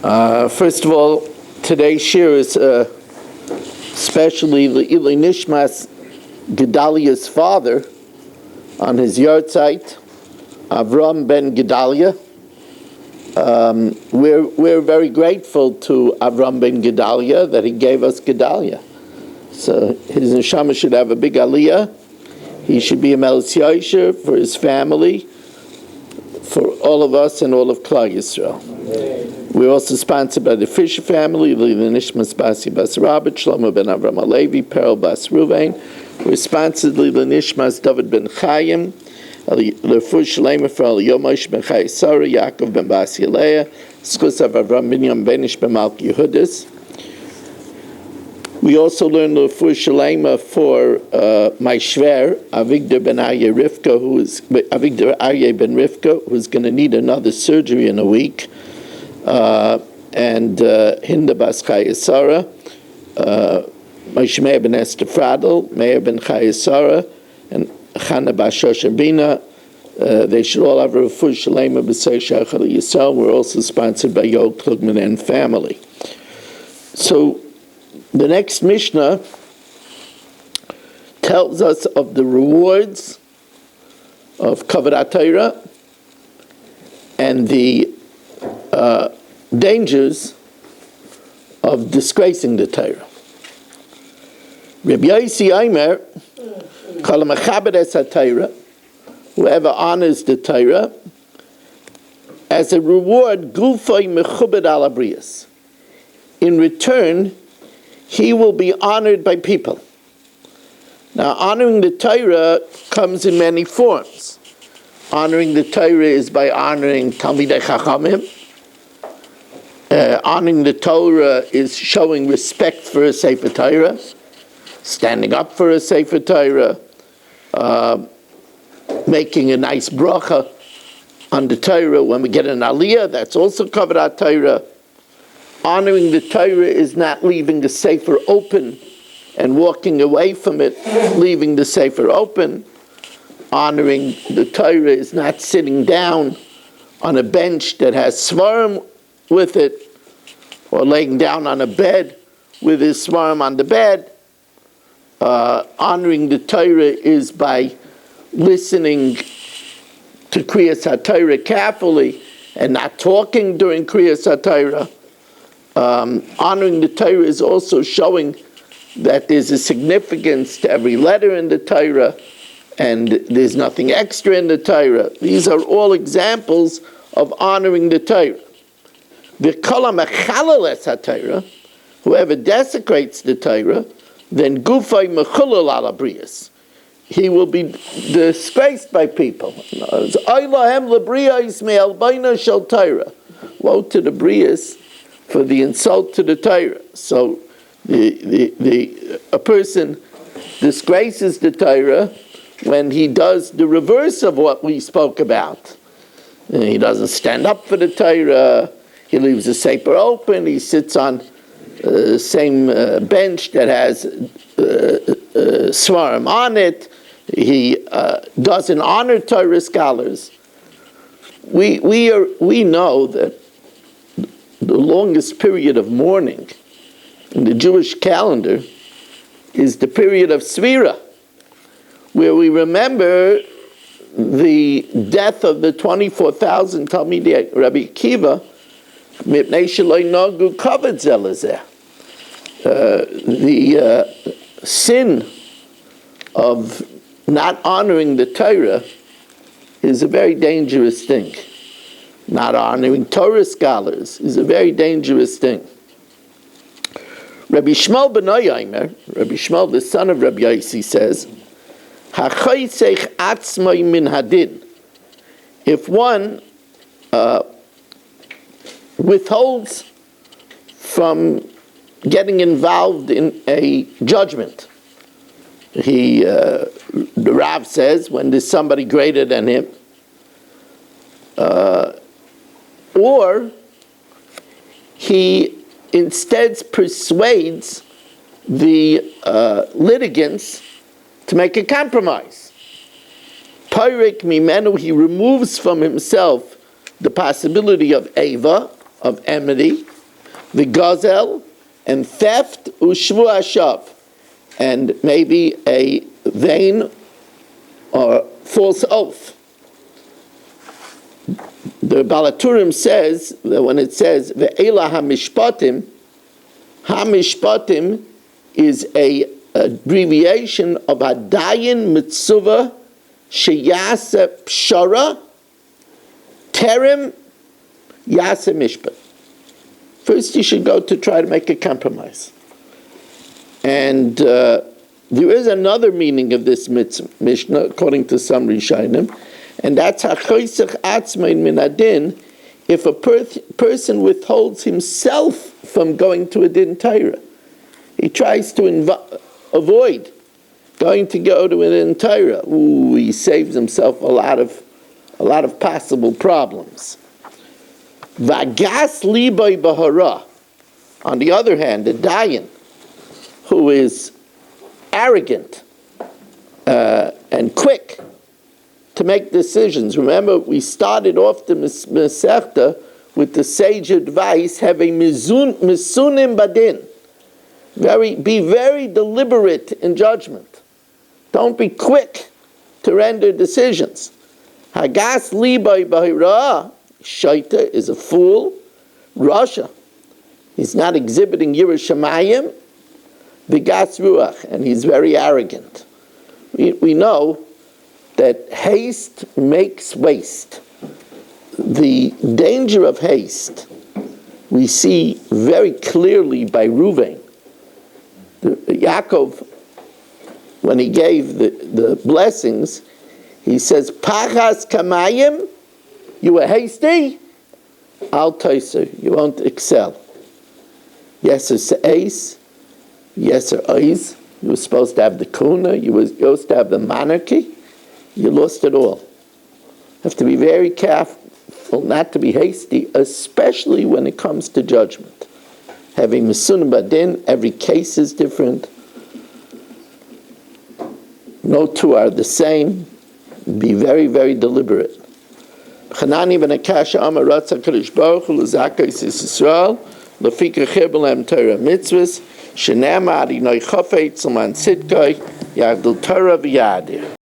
First of all, today's shir is especially Le'ilui Nishmas Gedaliah's father on his yahrzeit, Avram ben Gedalia. We're very grateful to Avram ben Gedalia that he gave us Gedalia. So his neshama should have a big aliyah. He should be a Melis Yosher for his family, for all of us and all of Klal Yisrael. We're also sponsored by the Fisher family, Le'ilui Nishmas Basi Bas Rabbi, Shlomo ben Avram Alevi, Perel Bas Ruvain. We're sponsored Le'ilui Nishmas David ben Chaim, L'Refuah Shalema for Yomis ben Chai Sarah, Yaakov ben Basi Aleah, Schus of Avram Binyamin Benish ben Malki Yehudis. We also learned L'Refuah Shalema for my Shver, Avigdor ben Aryeh Rivka, Avigdor Aryeh ben Rivka, who's going to need another surgery in a week. And Hinda Bas Chayesara, Moshe Meir ben Esther Fradel, Meir ben Chayesara, and Chana Bas Shosha Bina. They should all have a Refuah Shalema B'Sei Shachar Yisrael. We're also sponsored by Yoel Klugman and family. So the next Mishnah tells us of the rewards of Kavod Torah and the dangers of disgracing the Torah. Rabbi Yossi Omer, Kol Mechabed es HaTorah, whoever honors the Torah, as a reward, Gufay Mechubed al Abrius. In return, he will be honored by people. Now, honoring the Torah comes in many forms. Honoring the Torah is by honoring Talmidei Chachamim. Honoring the Torah is showing respect for a Sefer Torah, standing up for a Sefer Torah, making a nice bracha on the Torah. When we get an aliyah, that's also Kavod Torah. Honoring the Torah is not leaving the Sefer open and walking away from it, leaving the Sefer open. Honoring the Torah is not sitting down on a bench that has svarim with it, or laying down on a bed with his svarim on the bed. Honoring the Torah is by listening to Kriyas HaTorah carefully and not talking during Kriyas HaTorah. Honoring the Torah is also showing that there's a significance to every letter in the Torah, and there's nothing extra in the Torah. These are all examples of honoring the Torah. Whoever desecrates the Torah, then gufay mechulal al abrius, he will be disgraced by people. Woe to the brias for the insult to the Torah. So a person disgraces the Torah when he does the reverse of what we spoke about. He doesn't stand up for the Torah. He leaves the Sefer open. He sits on the same bench that has svarim on it. He doesn't honor Torah scholars. We know that the longest period of mourning in the Jewish calendar is the period of Svira, where we remember the death of the 24,000 Talmidei Rabbi Akiva, mipnei shelo nogu kavod zeh lezeh. The sin of not honoring the Torah is a very dangerous thing. Not honoring Torah scholars is a very dangerous thing. Rabbi Shmuel ben Omer, Rabbi Shmuel, the son of Rabbi Yossi, says, "Hachoysech atzmai min hadin." If one withholds from getting involved in a judgment, the Rav says, when there's somebody greater than him, or he instead persuades the litigants to make a compromise. Pyrik mimenu, he removes from himself the possibility of Eva, of enmity, the gazel, and theft, ushvu ashav, and maybe a vain or false oath. The Balaturim says that when it says ve'ela hamishpatim, hamishpatim is a abbreviation of Adayin Mitzvah Sheyase Pshara Terem Yase Mishpat. First, you should go to try to make a compromise. And there is another meaning of this Mishnah, according to some Rishonim, and that's HaChoisech Atzmein Min Adin, if a person withholds himself from going to a din Torah. He tries to avoid going to go to an din Torah. Ooh, he saves himself a lot of possible problems. Vagas liboy bahara. On the other hand, the dayan, who is arrogant and quick to make decisions. Remember, we started off the Masechta with the sage advice: have a misunim badin. Be very deliberate in judgment. Don't be quick to render decisions. Hagas liboy bahira. Shaita is a fool. Rasha. He's not exhibiting Yiras Shamayim. Bigas ruach, and he's very arrogant. We know that haste makes waste. The danger of haste we see very clearly by Ruvain. Yaakov, when he gave the blessings, he says, Pachas kamayim, you were hasty, Al Taiser, you won't excel. Yeser Se'ez, Yeser Oiz, you were supposed to have the kuna, you were supposed to have the monarchy, you lost it all. You have to be very careful not to be hasty, especially when it comes to judgment. Having Misunim Badin, every case is different. No two are the same. Be very, very deliberate. Chanani ben Akasha Amar Ratza Kadosh Baruch Hu L'Zakos Yisrael L'Fikra Chibelem Torah Mitzvahs Shenema Adinoi Chafetz L'Man Tzidkoi Yagdul Torah V'Yadir.